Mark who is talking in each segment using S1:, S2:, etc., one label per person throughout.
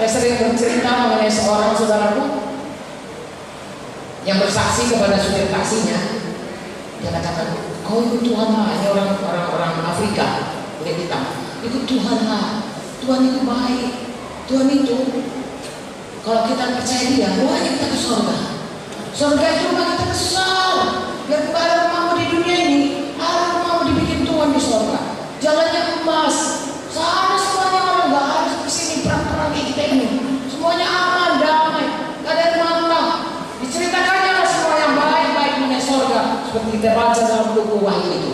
S1: Saya sering bercerita mengenai seorang saudaraku yang bersaksi kepada supir taksinya. Dia katakan, kau ikut Tuhan lah. Ini orang Afrika, kulit hitam. Ikut Tuhan lah. Tuhan itu baik. Tuhan itu, kalau kita percaya Dia, doanya kita ke surga. Surga itu rumah kita kesal. Biar kita ada rumahmu di dunia ini, ada rumahmu dibikin Tuhan di surga. Jalannya emas. Sana semuanya orang gak harus kesini perang-perang kayak kita ini. Semuanya aman, damai, gak ada yang masalah. Diceritakannya lah semua yang baik-baik mengenai surga, seperti kita baca dalam buku Wahyu itu.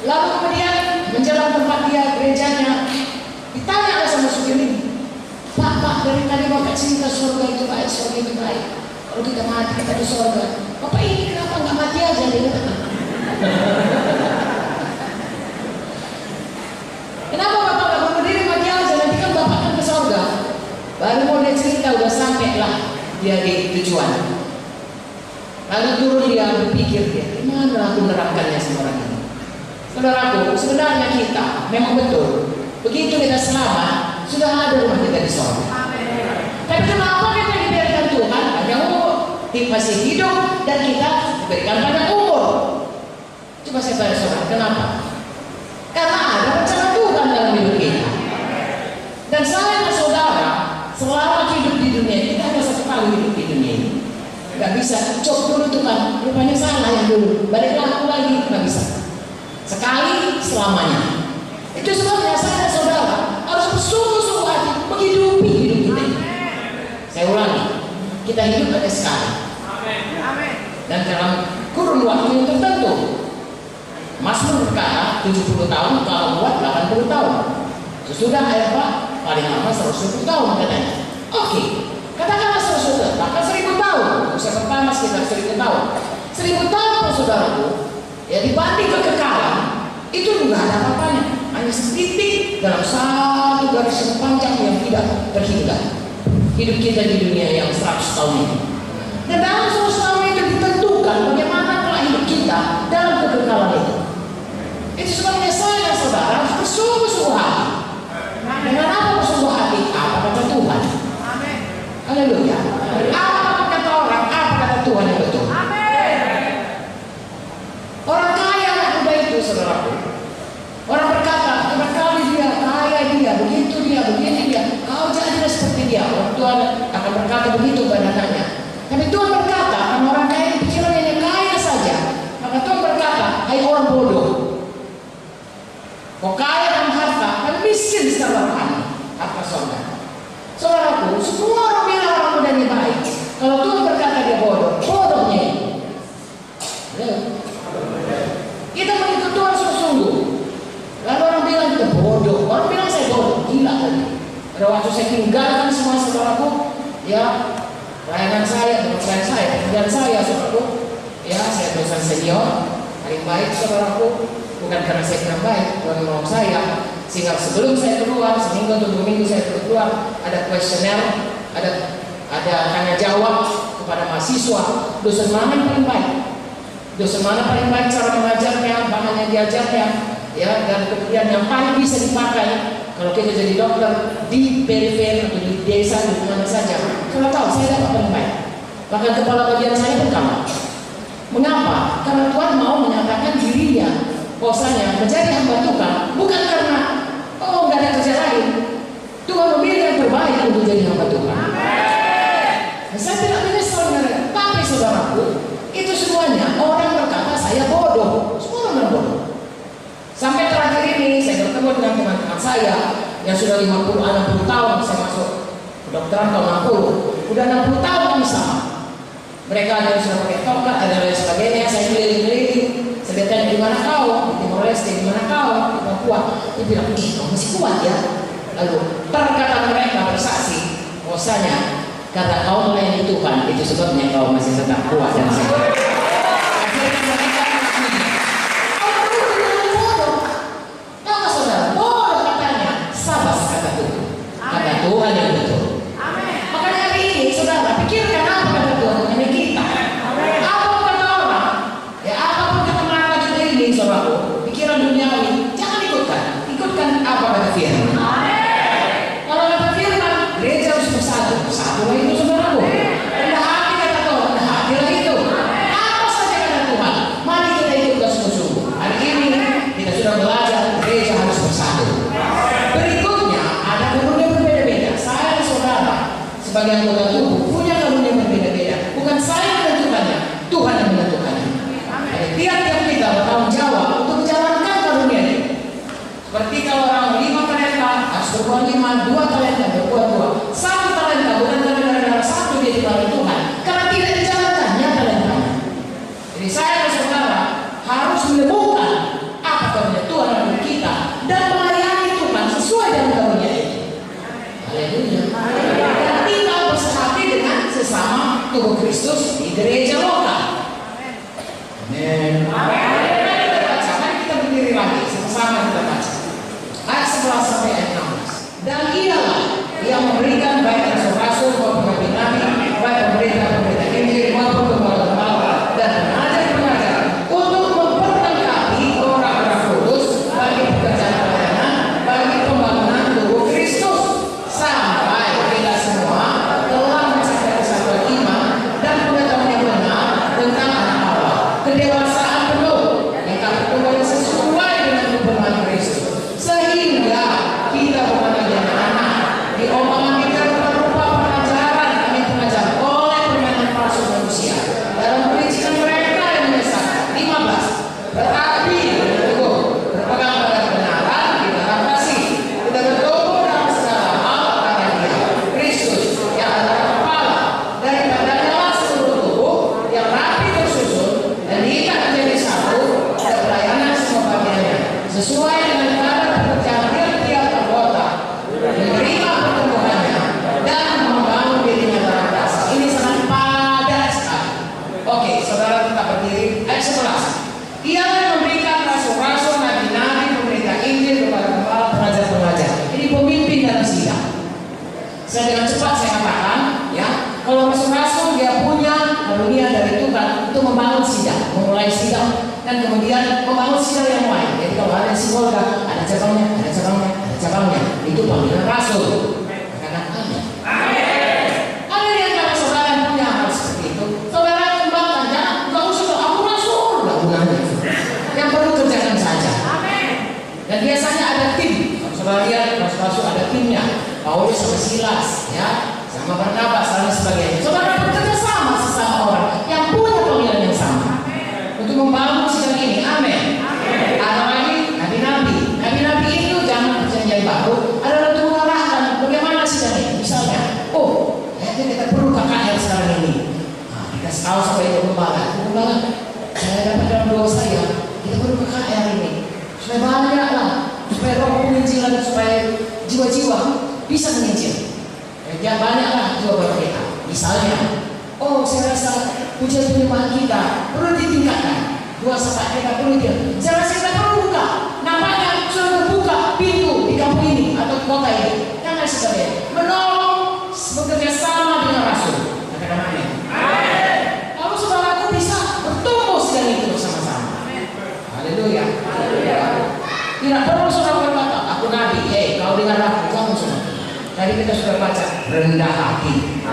S1: Lalu kemudian menjelang tempat dia gerejanya, ditanya sama supir ini, Pak, dari tadi Bapak cerita surga itu baik, surga itu baik. Kalau kita mati kita di surga. Bapak ini kenapa nggak mati aja? Dia katakan. Kenapa Bapak nggak bunuh diri mati aja? Nanti kan Bapak kan ke surga. Baru mau dia cerita udah sampai lah dia di tujuan. Lalu turun dia berpikir dia, gimana aku menerangkannya sama orang ini? Saudaraku, sebenarnya kita memang betul. Begitu kita selamat, sudah ada rumah kita di surga. Tapi kenapa kita dibiarkan Tuhan panjang umur, masih hidup, dan kita diberikan panjang umur? Coba saya tanya saudara, kenapa? Karena ada rencana Tuhan dalam hidup kita. Dan saya dan saudara selama hidup di dunia kita hanya satu kali hidup di dunia ini. Gak bisa cop dulu Tuhan, rupanya salah yang dulu, balik lagi, gak bisa. Sekali selamanya. Itu sebabnya saya dan saudara harus bersungguh-sungguh hati menghidupi hidup kita. Saya ulangi, kita hidup hanya sekali. Dan dalam kurun waktu yang tertentu. Mazmur berkata 70 tahun, kalau buat 80 tahun. Sesudah Eva paling lama 120 tahun katanya. Oke, katakanlah 100 bahkan 1000 tahun. Usia pertama sekitar 1000 tahun. 1000 tahun saudaraku, ya dibanding kekekalan itu juga ada apa-apanya. Hanya setitik dalam satu garis yang panjang yang tidak terhingga. Hidup kita di dunia yang 100 tahun ini. Dan dalam 100 tahun itu ditentukan bagaimana telah hidup kita dalam kekekalan itu. Itu sebabnya saya dan saudara harus bersungguh-sungguh hati. Dengan apa bersungguh hati? Apa kata Tuhan? Haleluya. Apa kata orang? Apa kata Tuhan yang betul? Orang kaya anak muda itu saudaraku. Orang berkata, berkali dia, kaya dia, begitu dia, begini dia. Kau jadilah seperti dia. Orang Tuhan akan berkata begitu pada anaknya. Tapi Tuhan berkata, karena orang kaya pikirannya kaya saja. Maka Tuhan berkata, hai orang bodoh. Kau kaya dalam harta, kan miskin secara rohani. Harta surga. Saudaraku, semua orang bilang orang muda ini baik. Kalau Tuhan berkata dia bodoh, bodohnya. Kita mengikut Tuhan sungguh-sungguh. Lalu orang bilang kita bodoh. Orang bilang saya bodoh, gila tadi. Pada waktu saya tinggalkan semua saudaraku, ya pelayanan saya, pekerjaan saya, pekerjaan saya saudaraku, ya saya dosen senior, paling baik saudaraku. Bukan karena saya kurang baik, Tuhan menolong saya. Sehingga sebelum saya keluar, seminggu atau 2 minggu saya keluar, ada kuesioner, ada tanya jawab kepada mahasiswa. Dosen mana yang paling baik? Dosen mana paling baik cara mengajarnya, bahan yang diajarnya, ya, dan kemudian yang paling bisa dipakai kalau kita jadi dokter di periferi atau di desa di mana saja. Kalau tahu saya dapat paling baik. Bahkan kepala bagian saya pun kalah. Mengapa? Karena Tuhan mau menyatakan dirinya bahwasanya menjadi hamba Tuhan bukan karena nggak ada kerja lain. Tuhan memilih yang terbaik untuk jadi hamba Tuhan. Saya tidak menyesal dengan tapi saudaraku, itu semuanya orang berkata saya bodoh. Semua orang bodoh. Sampai terakhir ini saya bertemu dengan teman-teman saya yang sudah 50-60 tahun. Saya masuk kedokteran tahun 60. Udah 60 tahun kami sama. Mereka ada yang sudah pakai tongkat, ada yang sebagainya. Saya keliling-keliling. Saya tanya, di mana kau? Di Timor Leste, di mana kau? Di Papua. Dia bilang, kau masih kuat ya? Lalu perkataan mereka bersaksi, bahwasanya karena kau melayani Tuhan, itu sebabnya kau masih tetap kuat dan sehat. Akhirnya mereka mengakui, kau perlu dengan bodoh. Tahu nggak saudara? Bodoh katanya, sabar kata Tuhan. Kata Tuhan yang betul. Makanya hari ini saudara pikirkan apa kata Tuhan mengenai kita. Saudaraku, pikiran duniawi jangan ikutkan apa kata firman. Kalau kata firman, tubuh Kristus di gereja lokal. Amin. Mari kita baca, mari kita berdiri lagi sama-sama kita baca. Ayat 11 sampai ayat 16. Dan ialah yang memberikan baik rasul-rasul maupun nabi-nabi, baik pemberita-pemberita Injil maupun gembala-gembala dan pengajar-pengajar untuk memperlengkapi orang-orang kudus bagi pekerjaan pelayanan, bagi pembangunan tubuh Kristus, sampai kita semua telah mencapai kesatuan iman dan pengetahuan yang benar tentang anak Allah, kedewasaan penuh yang pertumbuhan sesuai dengan kepenuhan Kristus, sehingga kita bukan lagi anak-anak diomong-omongkan berupa pengajaran kami pengajar oleh permainan palsu manusia dalam perincian mereka yang menyesatkan. 15. Tetapi berpegang pada kebenaran di dalam kasih, kita bertumbuh dalam segala hal karena Dia Kristus yang adalah kepala, daripadanya seluruh tubuh yang rapi tersusun dan diikat menjadi satu pada pelayanan semua bagiannya sesuai dengan kadar pekerjaan tiap-tiap anggota, menerima pertumbuhannya dan membangun dirinya dalam kasih. Ini sangat padat sekali. Oke, saudara kita berdiri. Ayat 11. Ia memberikan rasul-rasul, nabi-nabi, pemberita Injil, gembala-gembala, pengajar-pengajar. Ini pemimpin dalam sidang. Saya dengan cepat saya katakan, ya, kalau rasul-rasul dia punya karunia dari Tuhan untuk membangun sidang, memulai sidang, dan kemudian membangun sidang yang lain. Jadi kalau ada sinagога, ada cabangnya, ada cabangnya, ada cabangnya, itu panggilan rasul. Katakan amin. Ada yang kalau saudara punya hal seperti itu, saudara kembangkan, jangan nggak usah aku rasul, nggak gunanya. Yang perlu kerjakan saja. Dan biasanya ada tim. Kalau saudara lihat rasul-rasul ada timnya. Paulus sama Silas, ya, sama Barnabas dan sebagainya. Saudara bekerja sama sesama orang yang punya panggilan yang sama untuk membangun sidang ini. Amin. Ada lagi nabi-nabi. Nabi-nabi itu jangan perjanjian baru adalah untuk mengarahkan bagaimana sidang ini. Misalnya, kita perlu KKR sekarang ini. Nah, dikasih tahu sampai itu gembala. Saya dapat dalam doa saya, kita perlu KKR ini supaya banyak lah, supaya roh penginjilan, supaya jiwa-jiwa bisa menginjil. Ya banyaklah jiwa baru kita. Misalnya, saya rasa pujian penyembahan kita perlu ditingkatkan. Dua saat kita perlu dia. Saya rasa kita perlu buka. Nampaknya sudah terbuka pintu di kampung ini atau kota ini. Yang lain sebagainya. Menolong bekerja sama dengan rasul. Katakan amin. Lalu saudaraku bisa bertumbuh sedang itu bersama-sama. Haleluya. Tidak perlu saudara berkata, aku nabi. Kau dengar aku, kamu semua. Tadi kita sudah baca rendah hati.